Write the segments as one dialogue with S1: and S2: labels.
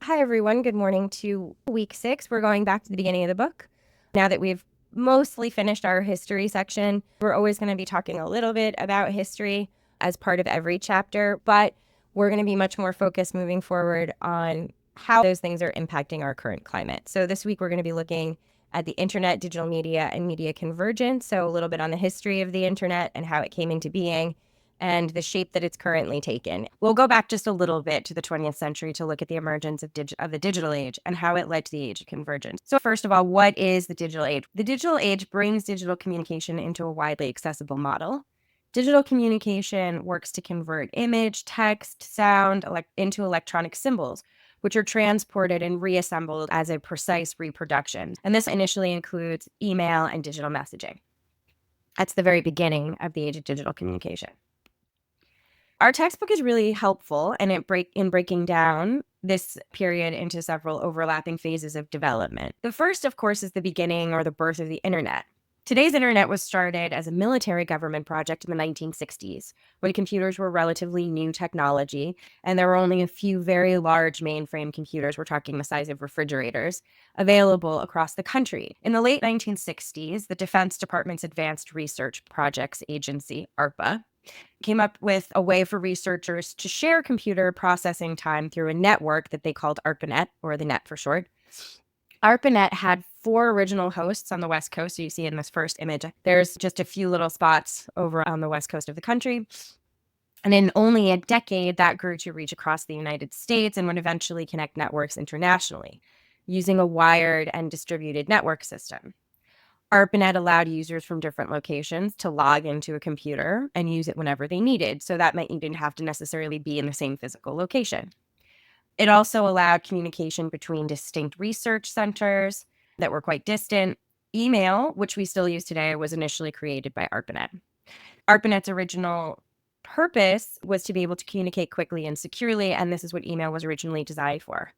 S1: Hi, everyone. Good morning to week 6. We're going back to the beginning of the book. Now that we've mostly finished our history section, we're always going to be talking a little bit about history as part of every chapter, but we're going to be much more focused moving forward on how those things are impacting our current climate. So this week, we're going to be looking at the internet, digital media, and media convergence. So a little bit on the history of the internet and how it came into being and the shape that it's currently taken. We'll go back just a little bit to the 20th century to look at the emergence of the digital age and how it led to the age of convergence. So first of all, what is the digital age? The digital age brings digital communication into a widely accessible model. Digital communication works to convert image, text, sound into electronic symbols, which are transported and reassembled as a precise reproduction. And this initially includes email and digital messaging. That's the very beginning of the age of digital communication. Our textbook is really helpful in breaking down this period into several overlapping phases of development. The first, of course, is the beginning or the birth of the internet. Today's internet was started as a military government project in the 1960s, when computers were relatively new technology, and there were only a few very large mainframe computers, we're talking the size of refrigerators, available across the country. In the late 1960s, the Defense Department's Advanced Research Projects Agency, ARPA, came up with a way for researchers to share computer processing time through a network that they called ARPANET, or the net for short. ARPANET had 4 original hosts on the West Coast. So you see in this first image, there's just a few little spots over on the West Coast of the country. And in only a decade, that grew to reach across the United States and would eventually connect networks internationally using a wired and distributed network system. ARPANET allowed users from different locations to log into a computer and use it whenever they needed. So that meant you didn't have to necessarily be in the same physical location. It also allowed communication between distinct research centers that were quite distant. Email, which we still use today, was initially created by ARPANET. ARPANET's original purpose was to be able to communicate quickly and securely, and this is what email was originally designed for.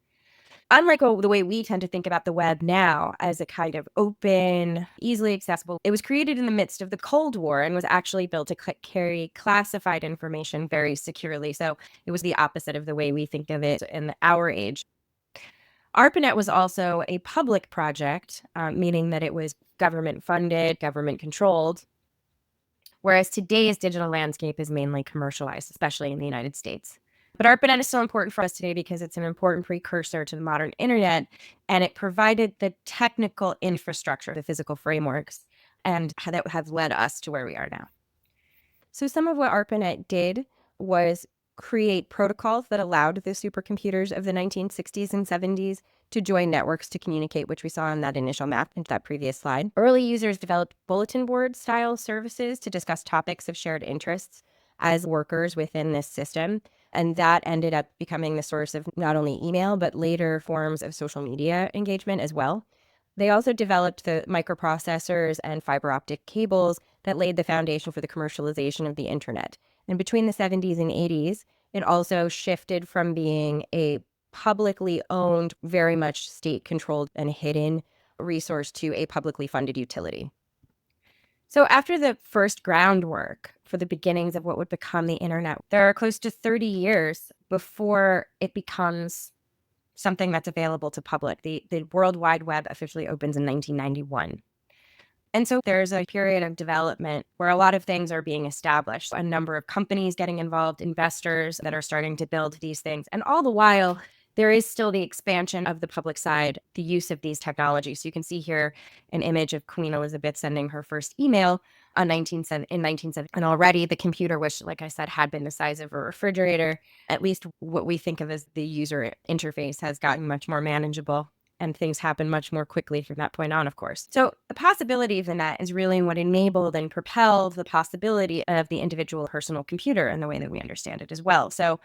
S1: Unlike the way we tend to think about the web now as a kind of open, easily accessible, it was created in the midst of the Cold War and was actually built to carry classified information very securely. So it was the opposite of the way we think of it in our age. ARPANET was also a public project, meaning that it was government funded, government controlled, whereas today's digital landscape is mainly commercialized, especially in the United States. But ARPANET is still important for us today because it's an important precursor to the modern internet, and it provided the technical infrastructure, the physical frameworks, and that have led us to where we are now. So some of what ARPANET did was create protocols that allowed the supercomputers of the 1960s and 70s to join networks to communicate, which we saw on that initial map in that previous slide. Early users developed bulletin board style services to discuss topics of shared interests as workers within this system. And that ended up becoming the source of not only email, but later forms of social media engagement as well. They also developed the microprocessors and fiber optic cables that laid the foundation for the commercialization of the internet. And between the 70s and 80s, it also shifted from being a publicly owned, very much state-controlled and hidden resource to a publicly funded utility. So after the first groundwork for the beginnings of what would become the internet, there are close to 30 years before it becomes something that's available to public. The World Wide Web officially opens in 1991. And so there's a period of development where a lot of things are being established, a number of companies getting involved, investors that are starting to build these things. And all the while, there is still the expansion of the public side, the use of these technologies. So you can see here an image of Queen Elizabeth sending her first email in 1970. And already the computer, which, like I said, had been the size of a refrigerator, at least what we think of as the user interface, has gotten much more manageable. And things happen much more quickly from that point on, of course. So the possibility of the net is really what enabled and propelled the possibility of the individual personal computer in the way that we understand it as well. So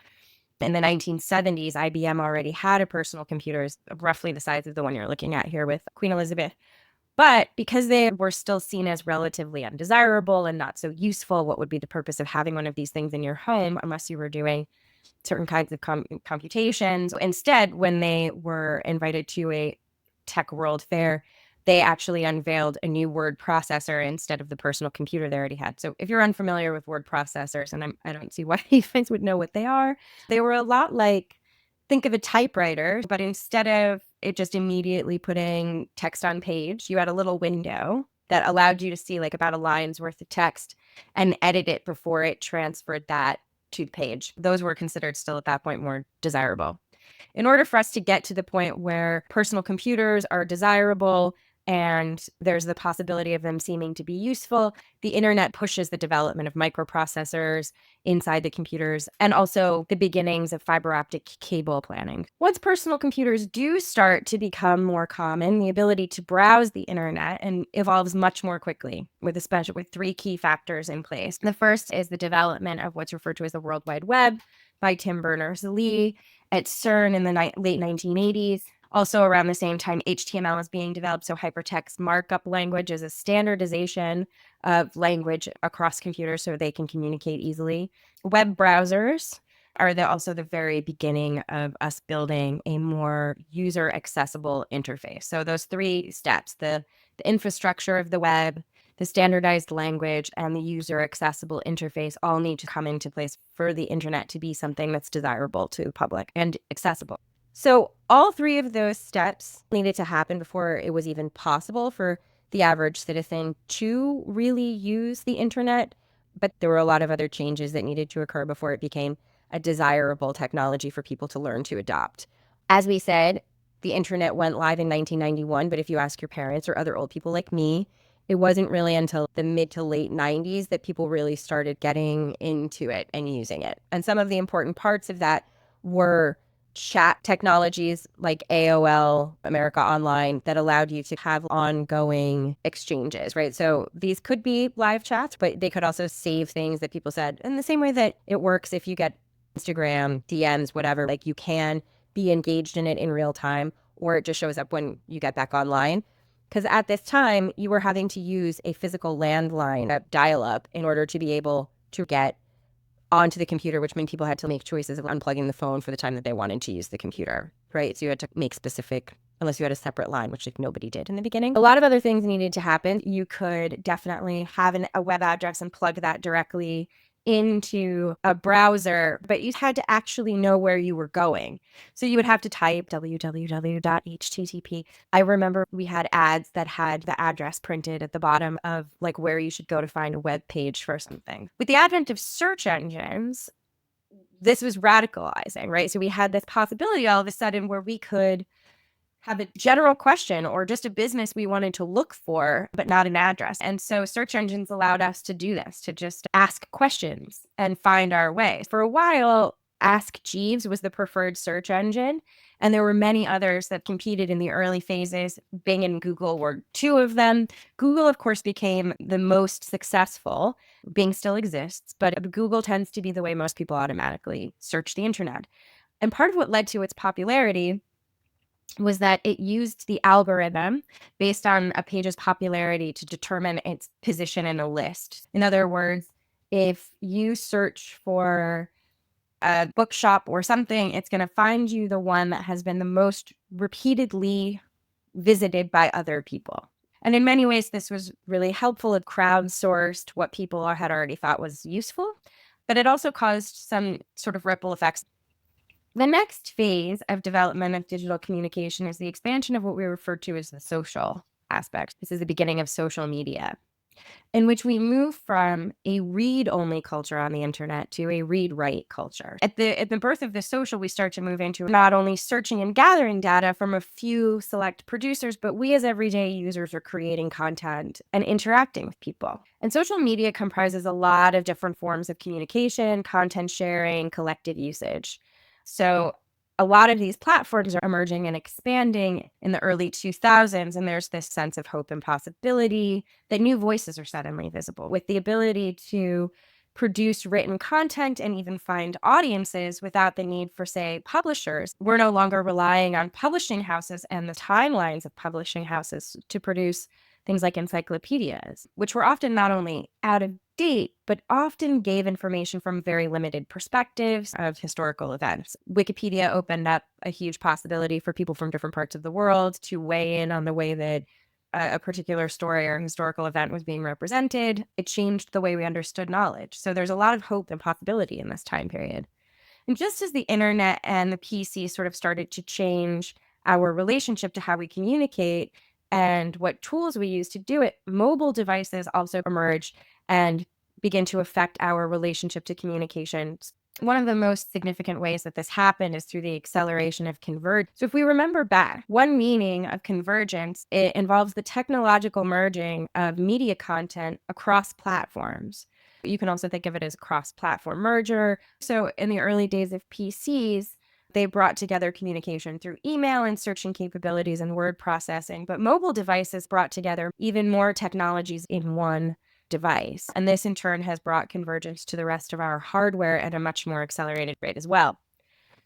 S1: in the 1970s, IBM already had a personal computer roughly the size of the one you're looking at here with Queen Elizabeth. But because they were still seen as relatively undesirable and not so useful, what would be the purpose of having one of these things in your home unless you were doing certain kinds of computations? Instead, when they were invited to a tech world fair, they actually unveiled a new word processor instead of the personal computer they already had. So if you're unfamiliar with word processors, and I don't see why you guys would know what they are, they were a lot like think of a typewriter, but instead of it just immediately putting text on page, you had a little window that allowed you to see like about a line's worth of text and edit it before it transferred that to the page. Those were considered still at that point more desirable. In order for us to get to the point where personal computers are desirable and there's the possibility of them seeming to be useful, the internet pushes the development of microprocessors inside the computers and also the beginnings of fiber optic cable planning. Once personal computers do start to become more common, the ability to browse the internet and evolves much more quickly, especially with three key factors in place. The first is the development of what's referred to as the World Wide Web by Tim Berners-Lee at CERN in the late 1980s. Also around the same time, HTML was being developed. So hypertext markup language is a standardization of language across computers so they can communicate easily. Web browsers are also the very beginning of us building a more user accessible interface. So those three steps, the infrastructure of the web, the standardized language, and the user accessible interface all need to come into place for the internet to be something that's desirable to the public and accessible. So all three of those steps needed to happen before it was even possible for the average citizen to really use the internet. But there were a lot of other changes that needed to occur before it became a desirable technology for people to learn to adopt. As we said, the internet went live in 1991, but if you ask your parents or other old people like me, it wasn't really until the mid to late 90s that people really started getting into it and using it. And some of the important parts of that were chat technologies like AOL, America Online, that allowed you to have ongoing exchanges, right? So these could be live chats, but they could also save things that people said in the same way that it works if you get Instagram, DMs, whatever, like you can be engaged in it in real time, or it just shows up when you get back online. Because at this time, you were having to use a physical landline, dial-up, in order to be able to get onto the computer, which meant people had to make choices of unplugging the phone for the time that they wanted to use the computer, right? So you had to make specific, unless you had a separate line, which like nobody did in the beginning. A lot of other things needed to happen. You could definitely have a web address and plug that directly into a browser, but you had to actually know where you were going. So you would have to type www.http. I remember we had ads that had the address printed at the bottom of like where you should go to find a web page for something. With the advent of search engines, this was radicalizing, right? So we had this possibility all of a sudden where we could have a general question or just a business we wanted to look for, but not an address. And so search engines allowed us to do this, to just ask questions and find our way. For a while, Ask Jeeves was the preferred search engine, and there were many others that competed in the early phases. Bing and Google were two of them. Google, of course, became the most successful. Bing still exists, but Google tends to be the way most people automatically search the internet. And part of what led to its popularity was that it used the algorithm based on a page's popularity to determine its position in a list. In other words, if you search for a bookshop or something, it's going to find you the one that has been the most repeatedly visited by other people. And in many ways, this was really helpful. It crowdsourced what people had already thought was useful, but it also caused some sort of ripple effects. The next phase of development of digital communication is the expansion of what we refer to as the social aspect. This is the beginning of social media, in which we move from a read-only culture on the internet to a read-write culture. At the birth of the social, we start to move into not only searching and gathering data from a few select producers, but we as everyday users are creating content and interacting with people. And social media comprises a lot of different forms of communication, content sharing, collective usage. So a lot of these platforms are emerging and expanding in the early 2000s, and there's this sense of hope and possibility that new voices are suddenly visible with the ability to produce written content and even find audiences without the need for, say, publishers. We're no longer relying on publishing houses and the timelines of publishing houses to produce things like encyclopedias, which were often not only out of date, but often gave information from very limited perspectives of historical events. Wikipedia opened up a huge possibility for people from different parts of the world to weigh in on the way that a particular story or historical event was being represented. It changed the way we understood knowledge. So there's a lot of hope and possibility in this time period. And just as the internet and the PC sort of started to change our relationship to how we communicate and what tools we use to do it, mobile devices also emerged and begin to affect our relationship to communication. One of the most significant ways that this happened is through the acceleration of convergence. So if we remember back, one meaning of convergence, it involves the technological merging of media content across platforms. You can also think of it as cross-platform merger. So in the early days of PCs, they brought together communication through email and searching capabilities and word processing. But mobile devices brought together even more technologies in one device. And this in turn has brought convergence to the rest of our hardware at a much more accelerated rate as well.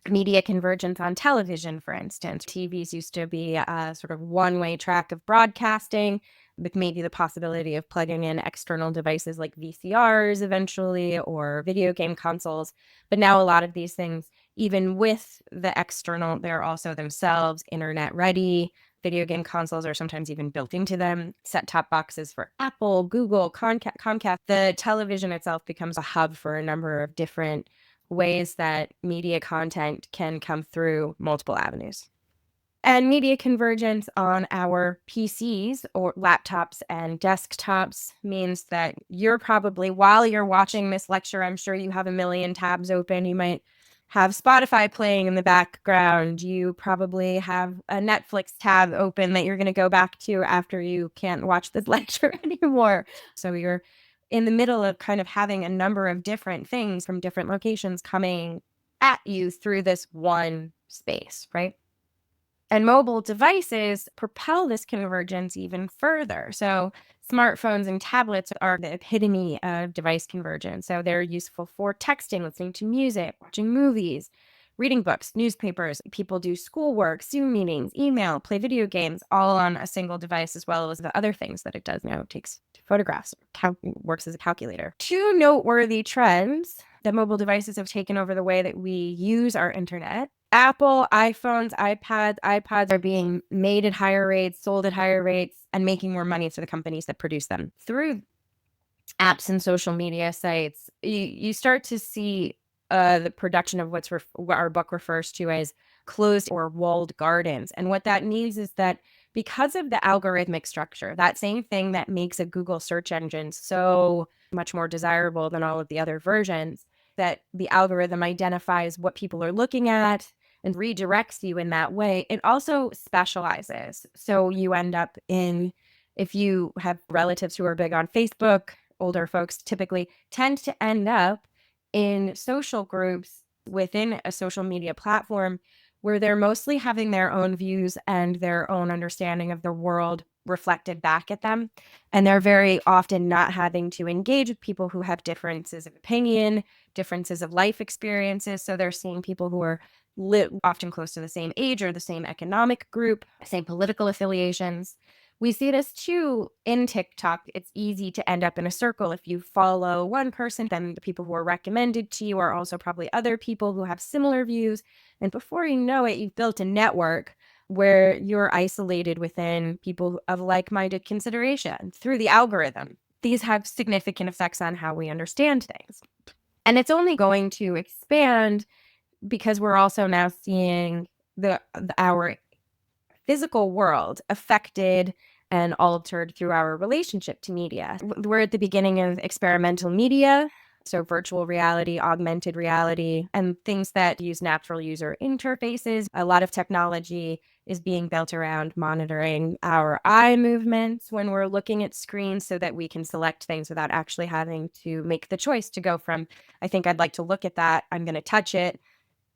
S1: Media convergence on television, for instance. TVs used to be a sort of one-way track of broadcasting, with maybe the possibility of plugging in external devices like VCRs eventually or video game consoles. But now a lot of these things, even with the external, they're also themselves internet ready. Video game consoles are sometimes even built into them. Set-top boxes for Apple, Google, Comcast. The television itself becomes a hub for a number of different ways that media content can come through multiple avenues. And media convergence on our PCs or laptops and desktops means that you're probably, while you're watching this lecture, I'm sure you have a million tabs open. You might have Spotify playing in the background. You probably have a Netflix tab open that you're going to go back to after you can't watch this lecture anymore. So you're in the middle of kind of having a number of different things from different locations coming at you through this one space, right? And mobile devices propel this convergence even further. So smartphones and tablets are the epitome of device convergence. So they're useful for texting, listening to music, watching movies, reading books, newspapers. People do schoolwork, Zoom meetings, email, play video games, all on a single device, as well as the other things that it does now. It takes photographs, works as a calculator. Two noteworthy trends that mobile devices have taken over the way that we use our internet. Apple, iPhones, iPods are being made at higher rates, sold at higher rates, and making more money for the companies that produce them. Through apps and social media sites, you start to see the production of what our book refers to as closed or walled gardens. And what that means is that because of the algorithmic structure, that same thing that makes a Google search engine so much more desirable than all of the other versions, that the algorithm identifies what people are looking at and redirects you in that way, it also specializes. So you end up in, if you have relatives who are big on Facebook, older folks typically tend to end up in social groups within a social media platform where they're mostly having their own views and their own understanding of the world reflected back at them. And they're very often not having to engage with people who have differences of opinion, differences of life experiences. So they're seeing people who are often close to the same age or the same economic group, same political affiliations. We see this too in TikTok. It's easy to end up in a circle. If you follow one person, then the people who are recommended to you are also probably other people who have similar views. And before you know it, you've built a network where you're isolated within people of like-minded consideration through the algorithm. These have significant effects on how we understand things. And it's only going to expand because we're also now seeing our physical world affected and altered through our relationship to media. We're at the beginning of experimental media, so virtual reality, augmented reality, and things that use natural user interfaces. A lot of technology is being built around monitoring our eye movements when we're looking at screens so that we can select things without actually having to make the choice to go from, I think I'd like to look at that, I'm going to touch it.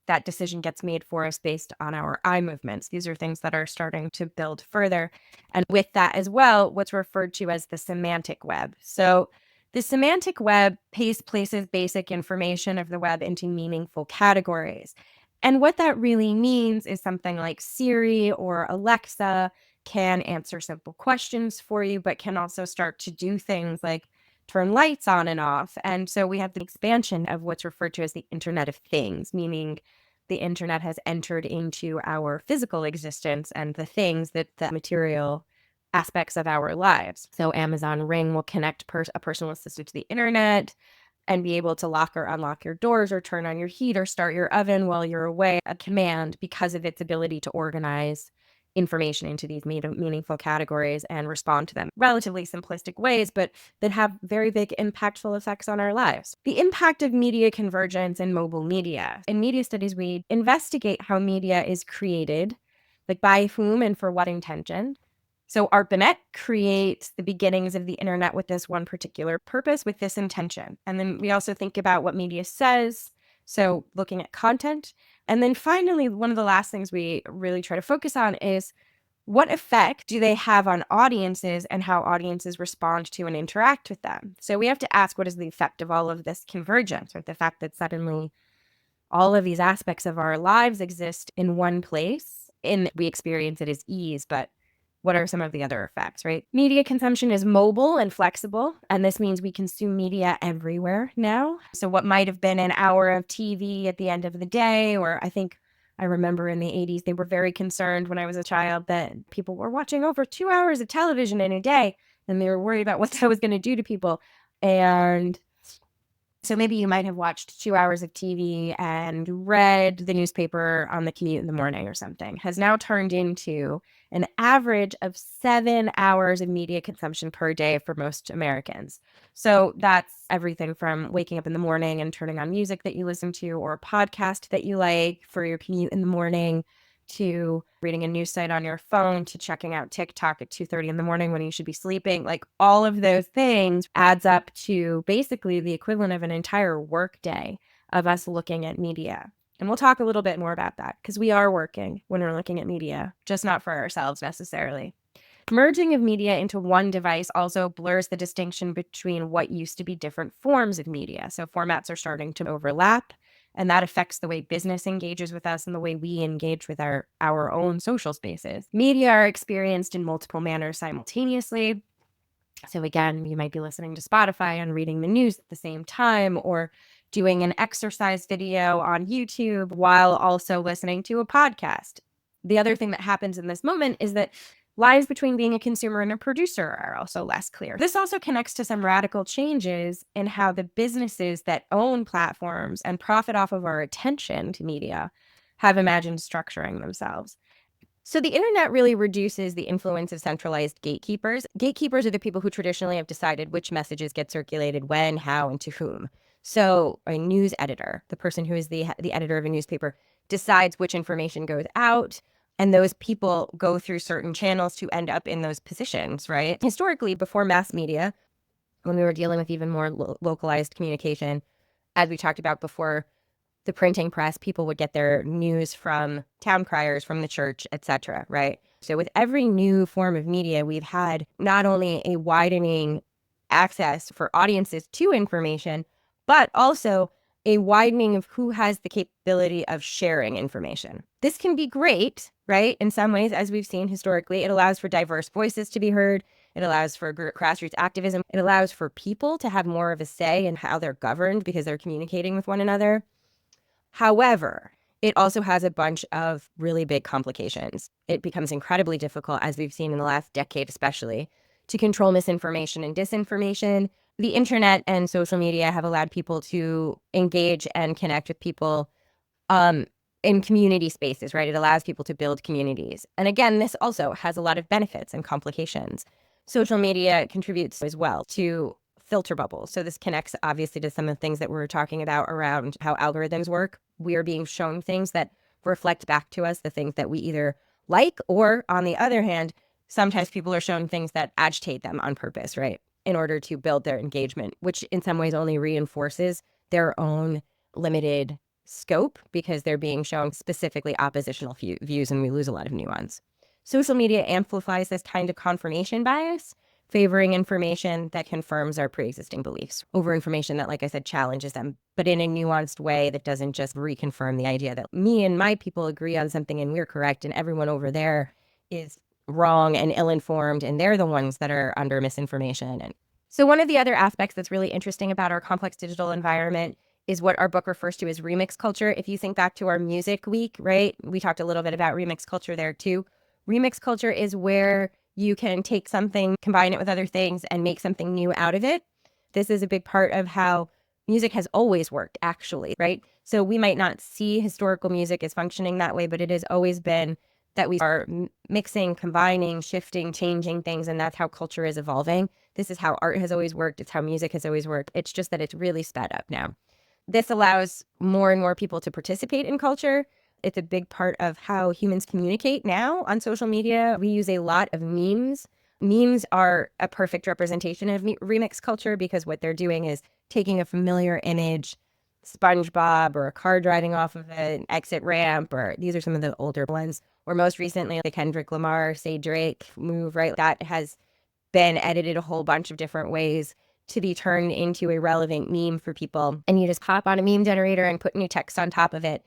S1: That decision gets made for us based on our eye movements. These are things that are starting to build further. And with that as well, what's referred to as the semantic web. So the semantic web places basic information of the web into meaningful categories. And what that really means is something like Siri or Alexa can answer simple questions for you, but can also start to do things like turn lights on and off. And so we have the expansion of what's referred to as the Internet of Things, meaning the internet has entered into our physical existence and the things that the material aspects of our lives. So Amazon Ring will connect a personal assistant to the internet. and be able to lock or unlock your doors or turn on your heat or start your oven while you're away, a command, because of its ability to organize information into these meaningful categories and respond to them. Relatively simplistic ways, but that have very big impactful effects on our lives. The impact of media convergence and mobile media. In media studies, we investigate how media is created, like by whom and for what intention. So ARPANET creates the beginnings of the internet with this one particular purpose, with this intention. And then we also think about what media says, so looking at content. And then finally, one of the last things we really try to focus on is what effect do they have on audiences and how audiences respond to and interact with them? So we have to ask, what is the effect of all of this convergence, or the fact that suddenly all of these aspects of our lives exist in one place and we experience it as ease, but what are some of the other effects, right? Media consumption is mobile and flexible, and this means we consume media everywhere now. So what might have been an hour of TV at the end of the day, or I remember in the 80s, they were very concerned when I was a child that people were watching over 2 hours of television in a day, and they were worried about what that was going to do to people. And so maybe you might have watched 2 hours of TV and read the newspaper on the commute in the morning or something, has now turned into an average of 7 hours of media consumption per day for most Americans. So that's everything from waking up in the morning and turning on music that you listen to or a podcast that you like for your commute in the morning, to reading a news site on your phone, to checking out TikTok at 2:30 in the morning when you should be sleeping. Like, all of those things adds up to basically the equivalent of an entire work day of us looking at media. And we'll talk a little bit more about that, because we are working when we're looking at media, just not for ourselves necessarily. Merging of media into one device also blurs the distinction between what used to be different forms of media. So formats are starting to overlap, and that affects the way business engages with us and the way we engage with our own social spaces. Media are experienced in multiple manners simultaneously. So again, you might be listening to Spotify and reading the news at the same time, or doing an exercise video on YouTube while also listening to a podcast. The other thing that happens in this moment is that lines between being a consumer and a producer are also less clear. This also connects to some radical changes in how the businesses that own platforms and profit off of our attention to media have imagined structuring themselves. So the internet really reduces the influence of centralized gatekeepers. Gatekeepers are the people who traditionally have decided which messages get circulated when, how, and to whom. So a news editor, the person who is the editor of a newspaper, decides which information goes out, and those people go through certain channels to end up in those positions, right? Historically, before mass media, when we were dealing with even more localized communication, as we talked about before, the printing press, people would get their news from town criers, from the church, etc., right? So with every new form of media, we've had not only a widening access for audiences to information, but also a widening of who has the capability of sharing information. This can be great, right? In some ways, as we've seen historically, it allows for diverse voices to be heard. It allows for grassroots activism. It allows for people to have more of a say in how they're governed because they're communicating with one another. However, it also has a bunch of really big complications. It becomes incredibly difficult, as we've seen in the last decade especially, to control misinformation and disinformation. The internet and social media have allowed people to engage and connect with people in community spaces, right? It allows people to build communities. And again, this also has a lot of benefits and complications. Social media contributes as well to filter bubbles. So this connects obviously to some of the things that we're talking about around how algorithms work. We are being shown things that reflect back to us the things that we either like, or on the other hand, sometimes people are shown things that agitate them on purpose, right? In order to build their engagement, which in some ways only reinforces their own limited scope because they're being shown specifically oppositional views, and we lose a lot of nuance. Social media amplifies this kind of confirmation bias, favoring information that confirms our pre-existing beliefs over information that, like I said, challenges them, but in a nuanced way that doesn't just reconfirm the idea that me and my people agree on something and we're correct and everyone over there is wrong and ill-informed and they're the ones that are under misinformation. And so one of the other aspects that's really interesting about our complex digital environment is what our book refers to as remix culture. If you think back to our music week, right? We talked a little bit about remix culture there too. Remix culture is where you can take something, combine it with other things, and make something new out of it. This is a big part of how music has always worked, actually, right? So we might not see historical music as functioning that way, but it has always been that we are mixing, combining, shifting, changing things, and that's how culture is evolving. This is how art has always worked. It's how music has always worked. It's just that it's really sped up now. This allows more and more people to participate in culture. It's a big part of how humans communicate now on social media. We use a lot of memes. Memes are a perfect representation of remix culture because what they're doing is taking a familiar image, SpongeBob or a car driving off of an exit ramp, or these are some of the older ones, or most recently the Kendrick Lamar, Say Drake move, right? That has been edited a whole bunch of different ways to be turned into a relevant meme for people. And you just hop on a meme generator and put new text on top of it.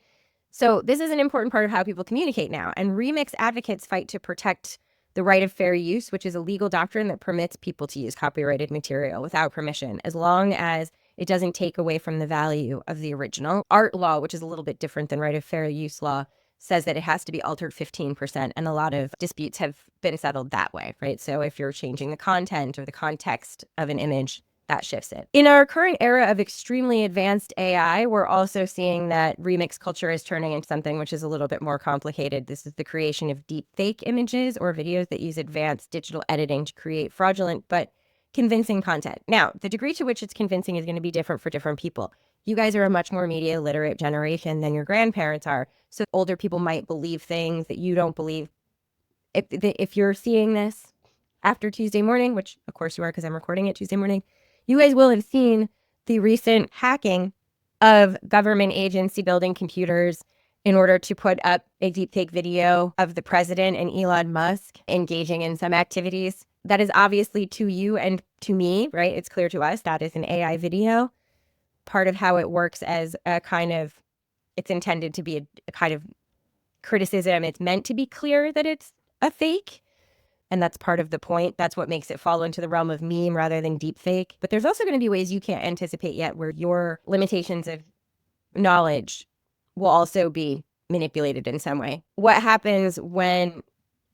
S1: So this is an important part of how people communicate now. And remix advocates fight to protect the right of fair use, which is a legal doctrine that permits people to use copyrighted material without permission, as long as it doesn't take away from the value of the original. Art law, which is a little bit different than right of fair use law, says that it has to be altered 15%. And a lot of disputes have been settled that way, right? So if you're changing the content or the context of an image, that shifts it. In our current era of extremely advanced AI, we're also seeing that remix culture is turning into something which is a little bit more complicated. This is the creation of deep fake images or videos that use advanced digital editing to create fraudulent but convincing content. Now, the degree to which it's convincing is going to be different for different people. You guys are a much more media literate generation than your grandparents are. So older people might believe things that you don't believe. If you're seeing this after Tuesday morning, which of course you are because I'm recording it Tuesday morning, you guys will have seen the recent hacking of government agency building computers in order to put up a deepfake video of the president and Elon Musk engaging in some activities. That is obviously to you and to me, right? It's clear to us that is an AI video. Part of how it works as a kind of, it's intended to be a kind of criticism. It's meant to be clear that it's a fake. And that's part of the point. That's what makes it fall into the realm of meme rather than deep fake. But there's also going to be ways you can't anticipate yet where your limitations of knowledge will also be manipulated in some way. What happens when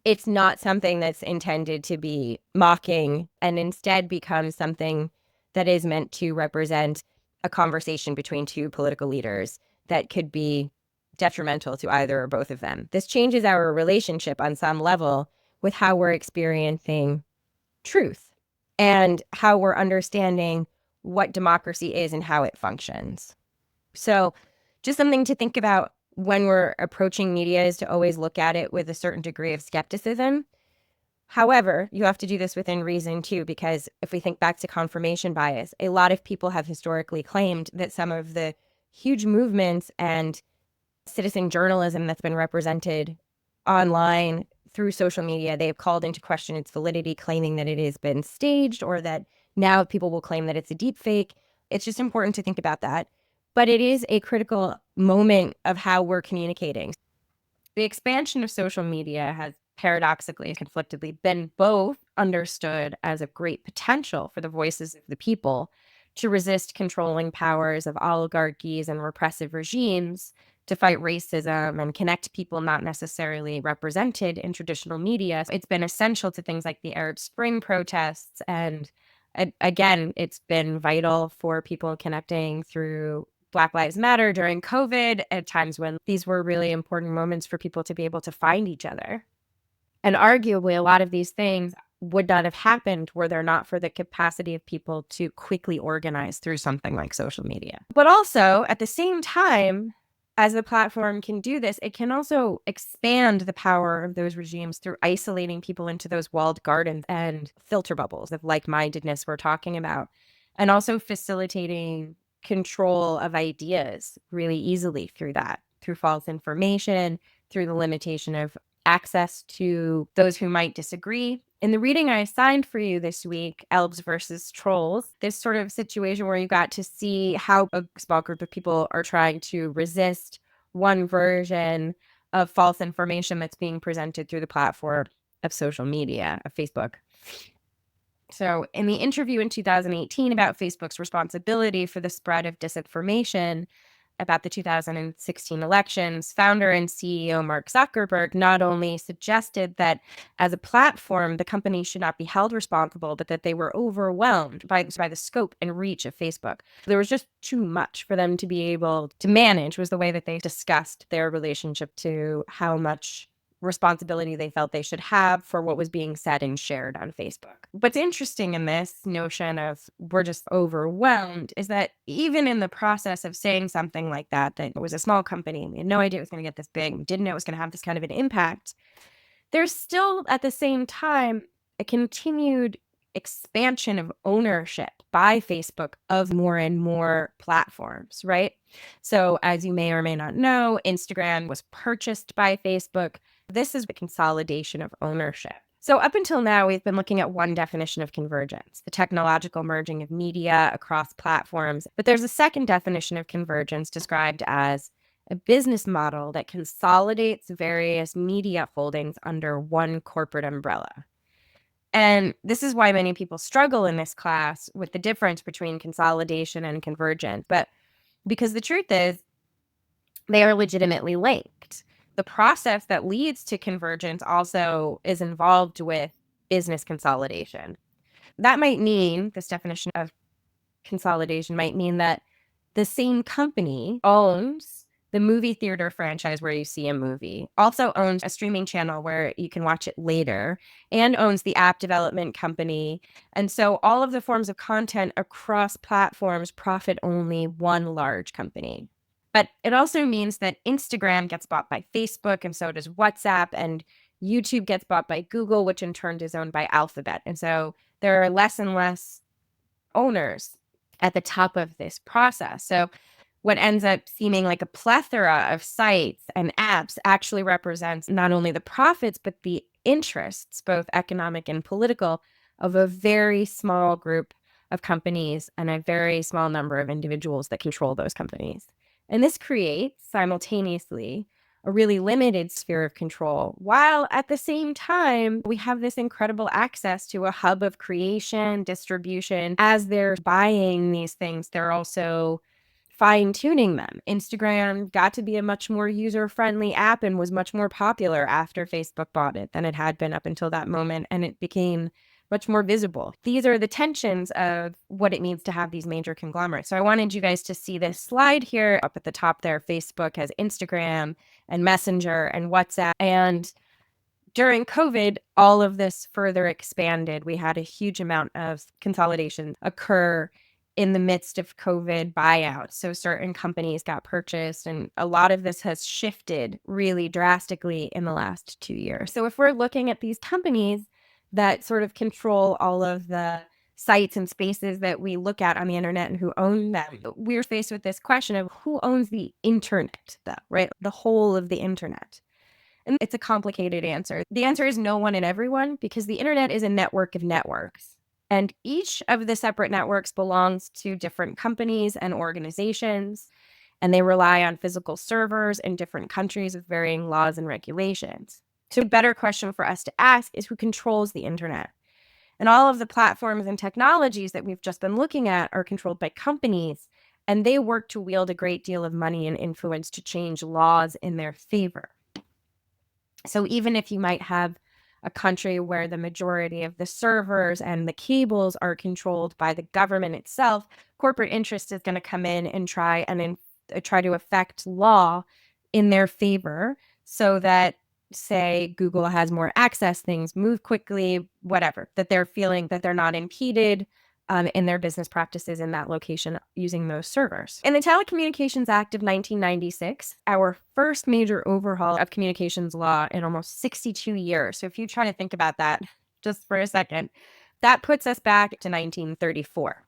S1: it's not something that's intended to be mocking and instead becomes something that is meant to represent a conversation between two political leaders that could be detrimental to either or both of them? This changes our relationship on some level with how we're experiencing truth and how we're understanding what democracy is and how it functions. So just something to think about when we're approaching media is to always look at it with a certain degree of skepticism. However, you have to do this within reason too, because if we think back to confirmation bias, a lot of people have historically claimed that some of the huge movements and citizen journalism that's been represented online through social media, they have called into question its validity, claiming that it has been staged or that now people will claim that it's a deep fake. It's just important to think about that. But it is a critical moment of how we're communicating. The expansion of social media has paradoxically and conflictedly been both understood as a great potential for the voices of the people to resist controlling powers of oligarchies and repressive regimes, to fight racism and connect people not necessarily represented in traditional media. It's been essential to things like the Arab Spring protests. And again, it's been vital for people connecting through Black Lives Matter during COVID at times when these were really important moments for people to be able to find each other. And arguably, a lot of these things would not have happened were there not for the capacity of people to quickly organize through something like social media. But also, at the same time, as the platform can do this, it can also expand the power of those regimes through isolating people into those walled gardens and filter bubbles of like-mindedness we're talking about, and also facilitating control of ideas really easily through that, through false information, through the limitation of access to those who might disagree. In the reading I assigned for you this week, Elves versus Trolls, this sort of situation where you got to see how a small group of people are trying to resist one version of false information that's being presented through the platform of social media, of Facebook. So in the interview in 2018 about Facebook's responsibility for the spread of disinformation, about the 2016 elections, founder and CEO Mark Zuckerberg not only suggested that as a platform, the company should not be held responsible, but that they were overwhelmed by the scope and reach of Facebook. There was just too much for them to be able to manage, was the way that they discussed their relationship to how much responsibility they felt they should have for what was being said and shared on Facebook. What's interesting in this notion of we're just overwhelmed is that even in the process of saying something like that it was a small company, we had no idea it was going to get this big, we didn't know it was going to have this kind of an impact, there's still at the same time a continued expansion of ownership by Facebook of more and more platforms, right? So, as you may or may not know, Instagram was purchased by Facebook. This is the consolidation of ownership. So, up until now, we've been looking at one definition of convergence, the technological merging of media across platforms. But there's a second definition of convergence described as a business model that consolidates various media holdings under one corporate umbrella. And this is why many people struggle in this class with the difference between consolidation and convergence. But because the truth is, they are legitimately linked. The process that leads to convergence also is involved with business consolidation. That might mean, this definition of consolidation might mean that the same company owns the movie theater franchise where you see a movie, also owns a streaming channel where you can watch it later, and owns the app development company. And so all of the forms of content across platforms profit only one large company. But it also means that Instagram gets bought by Facebook, and so does WhatsApp, and YouTube gets bought by Google, which in turn is owned by Alphabet. And so there are less and less owners at the top of this process. So what ends up seeming like a plethora of sites and apps actually represents not only the profits, but the interests, both economic and political, of a very small group of companies and a very small number of individuals that control those companies. And this creates simultaneously a really limited sphere of control, while at the same time, we have this incredible access to a hub of creation, distribution. As they're buying these things, they're also fine-tuning them. Instagram got to be a much more user-friendly app and was much more popular after Facebook bought it than it had been up until that moment, and it became much more visible. These are the tensions of what it means to have these major conglomerates. So I wanted you guys to see this slide here up at the top there. Facebook has Instagram and Messenger and WhatsApp. And during COVID, all of this further expanded. We had a huge amount of consolidation occur in the midst of COVID buyouts. So certain companies got purchased, and a lot of this has shifted really drastically in the last 2 years. So if we're looking at these companies that sort of control all of the sites and spaces that we look at on the internet and who own them, we're faced with this question of who owns the internet, though, right? The whole of the internet. And it's a complicated answer. The answer is no one and everyone, because the internet is a network of networks. And each of the separate networks belongs to different companies and organizations, and they rely on physical servers in different countries with varying laws and regulations. So a better question for us to ask is who controls the internet? And all of the platforms and technologies that we've just been looking at are controlled by companies, and they work to wield a great deal of money and influence to change laws in their favor. So even if you might have a country where the majority of the servers and the cables are controlled by the government itself, corporate interest is going to come in and try to affect law in their favor so that, say, Google has more access, things move quickly, whatever, that they're feeling that they're not impeded in their business practices in that location using those servers. In the Telecommunications Act of 1996, our first major overhaul of communications law in almost 62 years. So if you try to think about that just for a second, that puts us back to 1934.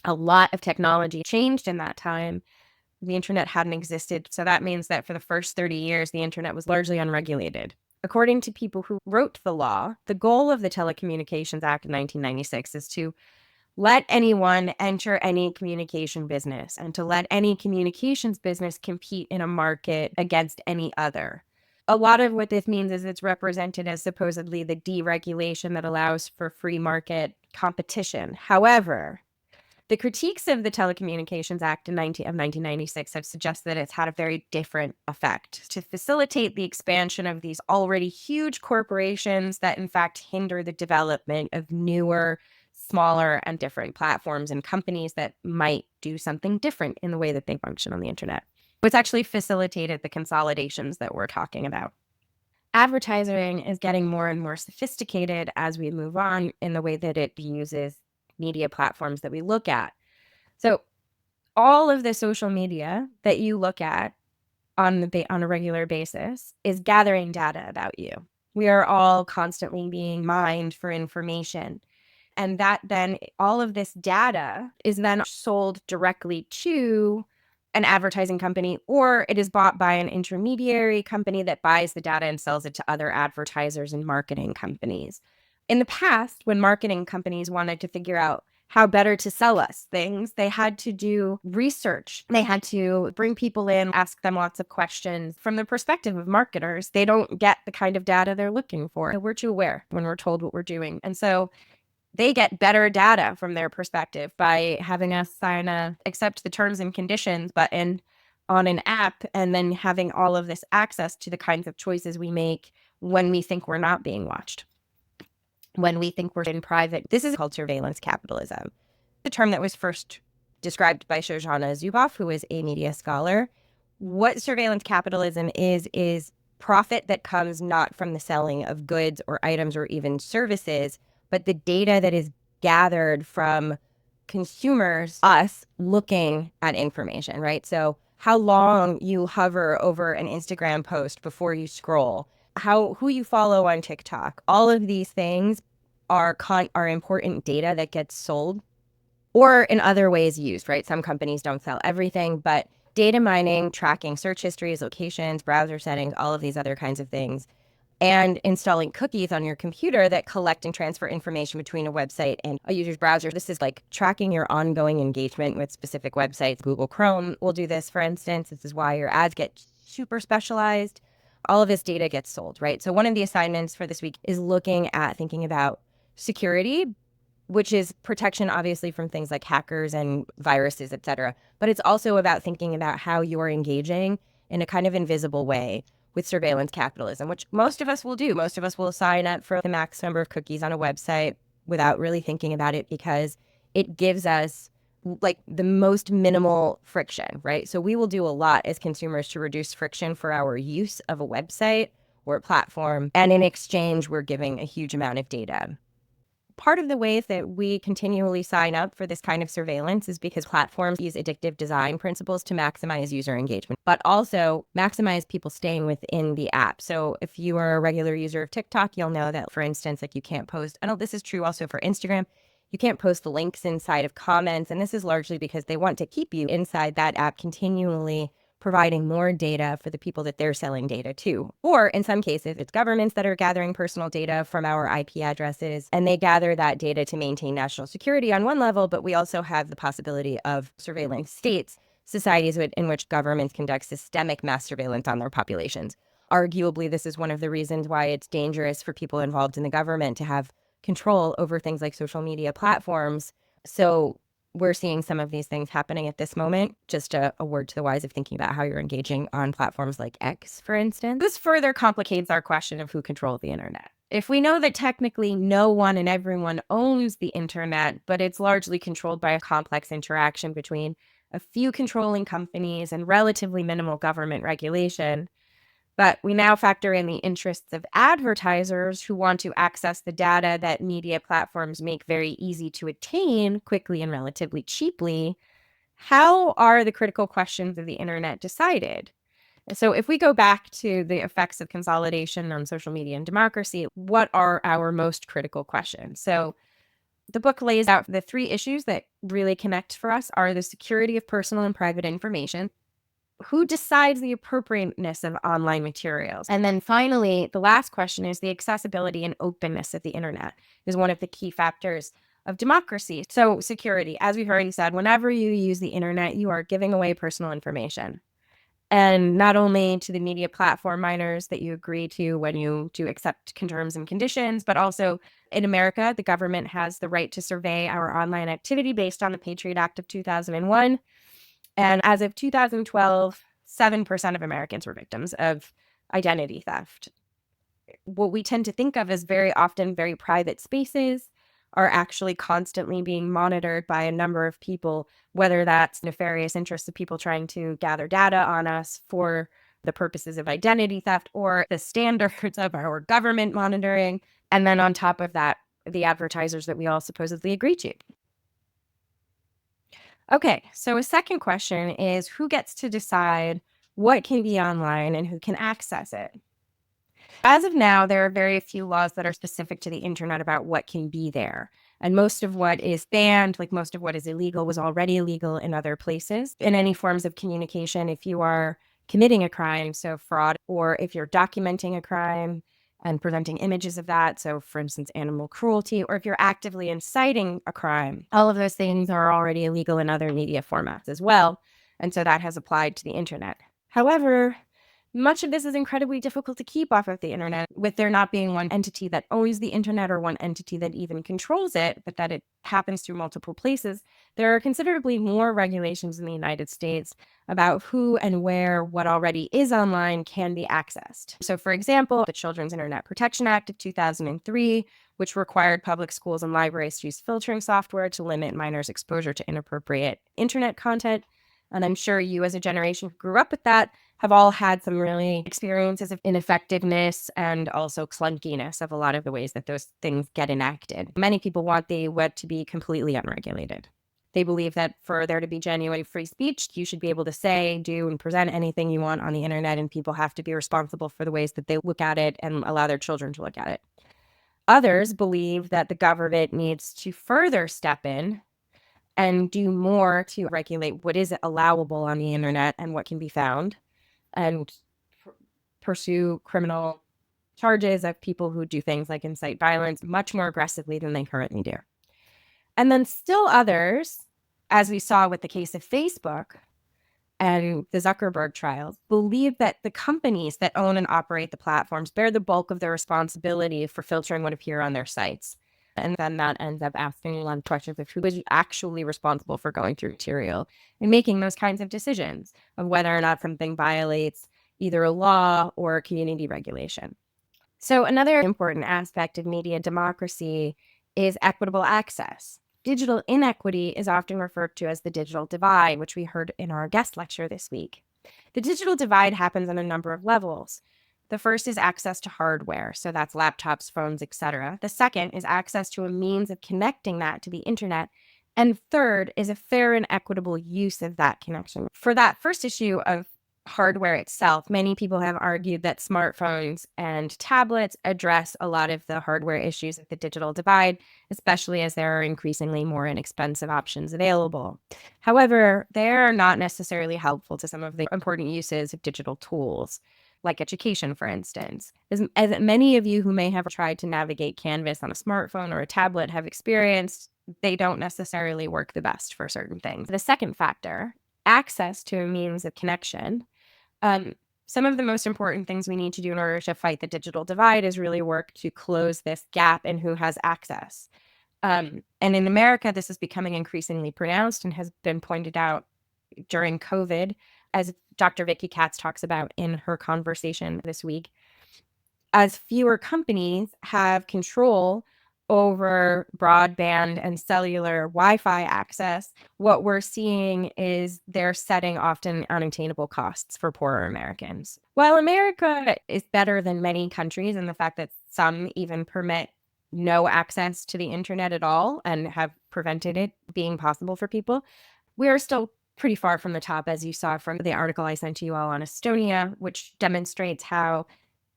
S1: A lot of technology changed in that time. The internet hadn't existed. So that means that for the first 30 years, the internet was largely unregulated. According to people who wrote the law, the goal of the Telecommunications Act of 1996 is to let anyone enter any communication business and to let any communications business compete in a market against any other. A lot of what this means is it's represented as supposedly the deregulation that allows for free market competition. However, The critiques of the Telecommunications Act of 1996 have suggested that it's had a very different effect to facilitate the expansion of these already huge corporations that, in fact, hinder the development of newer, smaller, and different platforms and companies that might do something different in the way that they function on the internet. It's actually facilitated the consolidations that we're talking about. Advertising is getting more and more sophisticated as we move on in the way that it uses media platforms that we look at. So all of the social media that you look at on a regular basis is gathering data about you. We are all constantly being mined for information. And that then all of this data is then sold directly to an advertising company, or it is bought by an intermediary company that buys the data and sells it to other advertisers and marketing companies. In the past, when marketing companies wanted to figure out how better to sell us things, they had to do research. They had to bring people in, ask them lots of questions. From the perspective of marketers, they don't get the kind of data they're looking for. We're too aware when we're told what we're doing. And so they get better data from their perspective by having us accept the terms and conditions button on an app, and then having all of this access to the kinds of choices we make when we think we're not being watched, when we think we're in private. This is called surveillance capitalism. The term that was first described by Shoshana Zuboff, who is a media scholar. What surveillance capitalism is profit that comes not from the selling of goods or items or even services, but the data that is gathered from consumers, us looking at information, right? So how long you hover over an Instagram post before you scroll, who you follow on TikTok, all of these things are important data that gets sold or in other ways used, right? Some companies don't sell everything, but data mining, tracking search histories, locations, browser settings, all of these other kinds of things, and installing cookies on your computer that collect and transfer information between a website and a user's browser. This is like tracking your ongoing engagement with specific websites. Google Chrome will do this, for instance. This is why your ads get super specialized. All of this data gets sold, right? So one of the assignments for this week is thinking about security, which is protection, obviously, from things like hackers and viruses, et cetera. But it's also about thinking about how you're engaging in a kind of invisible way with surveillance capitalism, which most of us will do. Most of us will sign up for the max number of cookies on a website without really thinking about it, because it gives us like the most minimal friction, right? So we will do a lot as consumers to reduce friction for our use of a website or a platform. And in exchange, we're giving a huge amount of data. Part of the ways that we continually sign up for this kind of surveillance is because platforms use addictive design principles to maximize user engagement, but also maximize people staying within the app. So if you are a regular user of TikTok, you'll know that, for instance, like you can't post, I know this is true also for Instagram, you can't post the links inside of comments. And this is largely because they want to keep you inside that app, continually providing more data for the people that they're selling data to. Or in some cases, it's governments that are gathering personal data from our IP addresses, and they gather that data to maintain national security on one level, but we also have the possibility of surveilling states, societies in which governments conduct systemic mass surveillance on their populations. Arguably, this is one of the reasons why it's dangerous for people involved in the government to have control over things like social media platforms. So we're seeing some of these things happening at this moment. Just a word to the wise of thinking about how you're engaging on platforms like X, for instance. This further complicates our question of who controls the internet. If we know that technically no one and everyone owns the internet, but it's largely controlled by a complex interaction between a few controlling companies and relatively minimal government regulation, but we now factor in the interests of advertisers who want to access the data that media platforms make very easy to attain quickly and relatively cheaply. How are the critical questions of the internet decided? So if we go back to the effects of consolidation on social media and democracy, what are our most critical questions? So the book lays out the three issues that really connect for us are the security of personal and private information, who decides the appropriateness of online materials? And then finally, the last question is the accessibility and openness of the internet is one of the key factors of democracy. So security, as we've already said, whenever you use the internet, you are giving away personal information. And not only to the media platform minors that you agree to when you do accept terms and conditions, but also in America, the government has the right to survey our online activity based on the Patriot Act of 2001. And as of 2012, 7% of Americans were victims of identity theft. What we tend to think of as very often very private spaces are actually constantly being monitored by a number of people, whether that's nefarious interests of people trying to gather data on us for the purposes of identity theft or the standards of our government monitoring. And then on top of that, the advertisers that we all supposedly agree to. Okay, so a second question is who gets to decide what can be online and who can access it? As of now, there are very few laws that are specific to the internet about what can be there. And most of what is banned, like most of what is illegal, was already illegal in other places. In any forms of communication, if you are committing a crime, so fraud, or if you're documenting a crime and presenting images of that, so for instance, animal cruelty, or if you're actively inciting a crime, all of those things are already illegal in other media formats as well. And so that has applied to the internet. However, much of this is incredibly difficult to keep off of the internet, with there not being one entity that owns the internet or one entity that even controls it, but that it happens through multiple places. There are considerably more regulations in the United States about who and where what already is online can be accessed. So, for example, the Children's Internet Protection Act of 2003, which required public schools and libraries to use filtering software to limit minors' exposure to inappropriate internet content. And I'm sure you, as a generation who grew up with that, have all had some really experiences of ineffectiveness and also clunkiness of a lot of the ways that those things get enacted. Many people want the web to be completely unregulated. They believe that for there to be genuine free speech, you should be able to say, do, and present anything you want on the internet, and people have to be responsible for the ways that they look at it and allow their children to look at it. Others believe that the government needs to further step in and do more to regulate what is allowable on the internet and what can be found, and pursue criminal charges of people who do things like incite violence much more aggressively than they currently do. And then still others, as we saw with the case of Facebook and the Zuckerberg trials, believe that the companies that own and operate the platforms bear the bulk of the responsibility for filtering what appear on their sites. And then that ends up asking a lot of questions of who is actually responsible for going through material and making those kinds of decisions of whether or not something violates either a law or a community regulation. So another important aspect of media democracy is equitable access. Digital inequity is often referred to as the digital divide, which we heard in our guest lecture this week. The digital divide happens on a number of levels. The first is access to hardware, so that's laptops, phones, etc. The second is access to a means of connecting that to the internet. And third is a fair and equitable use of that connection. For that first issue of hardware itself, many people have argued that smartphones and tablets address a lot of the hardware issues of the digital divide, especially as there are increasingly more inexpensive options available. However, they are not necessarily helpful to some of the important uses of digital tools, like education, for instance. As many of you who may have tried to navigate Canvas on a smartphone or a tablet have experienced, they don't necessarily work the best for certain things. The second factor, access to a means of connection. Some of the most important things we need to do in order to fight the digital divide is really work to close this gap in who has access. And in America, this is becoming increasingly pronounced and has been pointed out during COVID, as Dr. Vicky Katz talks about in her conversation this week. As fewer companies have control over broadband and cellular Wi-Fi access, what we're seeing is they're setting often unattainable costs for poorer Americans. While America is better than many countries in the fact that some even permit no access to the internet at all and have prevented it being possible for people, we are still pretty far from the top, as you saw from the article I sent to you all on Estonia, which demonstrates how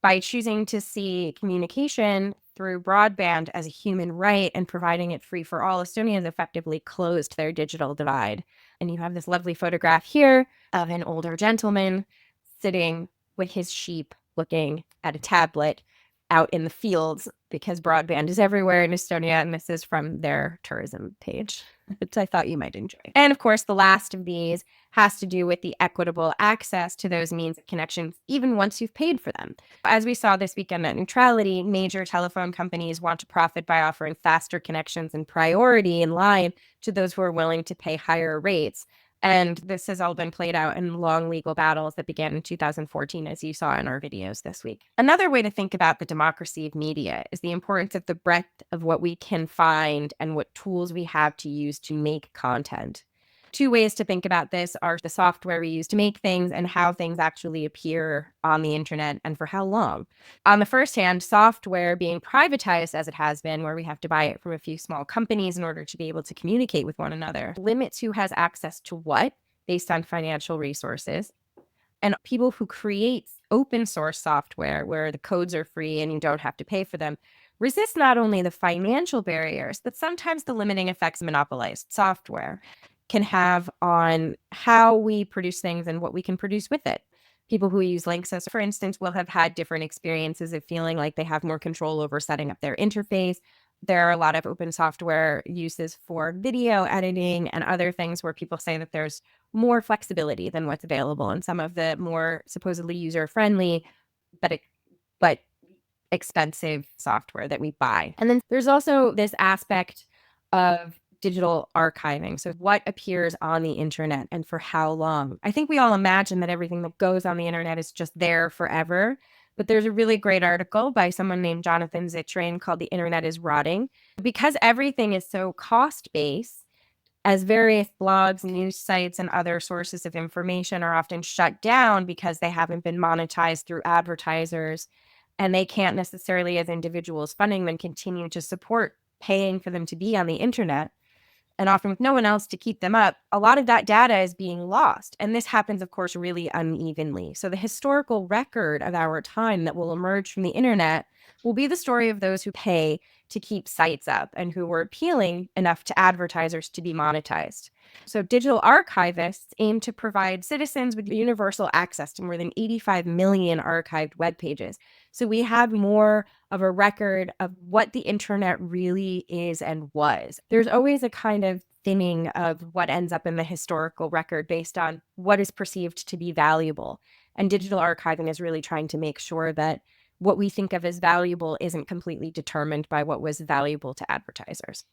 S1: by choosing to see communication through broadband as a human right and providing it free for all, Estonia has effectively closed their digital divide. And you have this lovely photograph here of an older gentleman sitting with his sheep looking at a tablet out in the fields because broadband is everywhere in Estonia. And this is from their tourism page. which I thought you might enjoy. And of course, the last of these has to do with the equitable access to those means of connections, even once you've paid for them. As we saw this weekend at Neutrality, major telephone companies want to profit by offering faster connections and priority in line to those who are willing to pay higher rates. And this has all been played out in long legal battles that began in 2014, as you saw in our videos this week. Another way to think about the democracy of media is the importance of the breadth of what we can find and what tools we have to use to make content. Two ways to think about this are the software we use to make things and how things actually appear on the internet and for how long. On the first hand, software being privatized as it has been, where we have to buy it from a few small companies in order to be able to communicate with one another, limits who has access to what based on financial resources. And people who create open source software where the codes are free and you don't have to pay for them resist not only the financial barriers, but sometimes the limiting effects monopolized software can have on how we produce things and what we can produce with it. People who use Linksys, for instance, will have had different experiences of feeling like they have more control over setting up their interface. There are a lot of open software uses for video editing and other things where people say that there's more flexibility than what's available in some of the more supposedly user-friendly, but expensive software that we buy. And then there's also this aspect of digital archiving. So what appears on the internet and for how long? I think we all imagine that everything that goes on the internet is just there forever. But there's a really great article by someone named Jonathan Zittrain called The Internet is Rotting. Because everything is so cost-based, as various blogs, news sites, and other sources of information are often shut down because they haven't been monetized through advertisers, and they can't necessarily, as individuals funding them, continue to support paying for them to be on the internet, and often with no one else to keep them up, a lot of that data is being lost. And this happens, of course, really unevenly. So the historical record of our time that will emerge from the internet will be the story of those who pay to keep sites up and who were appealing enough to advertisers to be monetized. So digital archivists aim to provide citizens with universal access to more than 85 million archived web pages. So we have more of a record of what the internet really is and was. There's always a kind of thinning of what ends up in the historical record based on what is perceived to be valuable. And digital archiving is really trying to make sure that what we think of as valuable isn't completely determined by what was valuable to advertisers.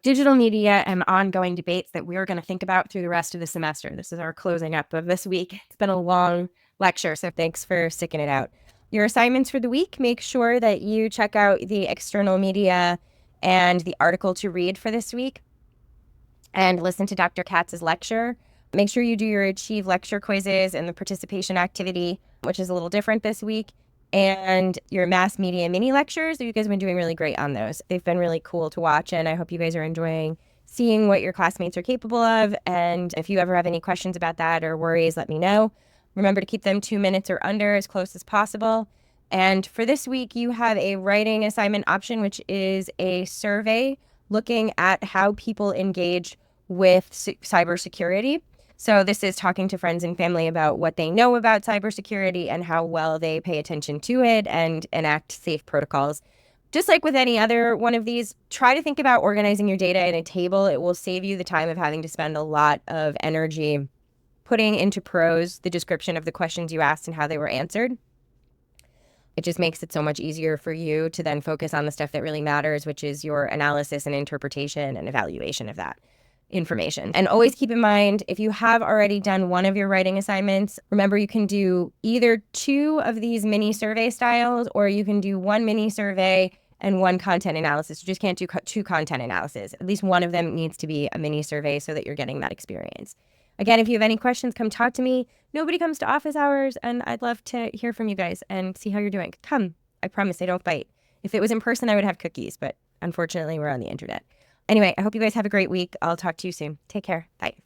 S1: Digital media and ongoing debates that we're going to think about through the rest of the semester. This is our closing up of this week. It's been a long lecture, so thanks for sticking it out. Your assignments for the week, make sure that you check out the external media and the article to read for this week and listen to Dr. Katz's lecture. Make sure you do your Achieve lecture quizzes and the participation activity, which is a little different this week, and your mass media mini lectures. You guys have been doing really great on those. They've been really cool to watch, and I hope you guys are enjoying seeing what your classmates are capable of. And if you ever have any questions about that or worries, let me know. Remember to keep them 2 minutes or under, as close as possible. And for this week, you have a writing assignment option, which is a survey looking at how people engage with cybersecurity. So this is talking to friends and family about what they know about cybersecurity and how well they pay attention to it and enact safe protocols. Just like with any other one of these, try to think about organizing your data in a table. It will save you the time of having to spend a lot of energy putting into prose the description of the questions you asked and how they were answered. It just makes it so much easier for you to then focus on the stuff that really matters, which is your analysis and interpretation and evaluation of that information. And always keep in mind, if you have already done one of your writing assignments, remember you can do either 2 of these mini survey styles, or you can do 1 mini survey and 1 content analysis. You just can't do 2 content analysis. At least one of them needs to be a mini survey so that you're getting that experience. Again, if you have any questions, come talk to me. Nobody comes to office hours, and I'd love to hear from you guys and see how you're doing. Come. I promise I don't bite. If it was in person, I would have cookies, but unfortunately, we're on the internet. Anyway, I hope you guys have a great week. I'll talk to you soon. Take care. Bye.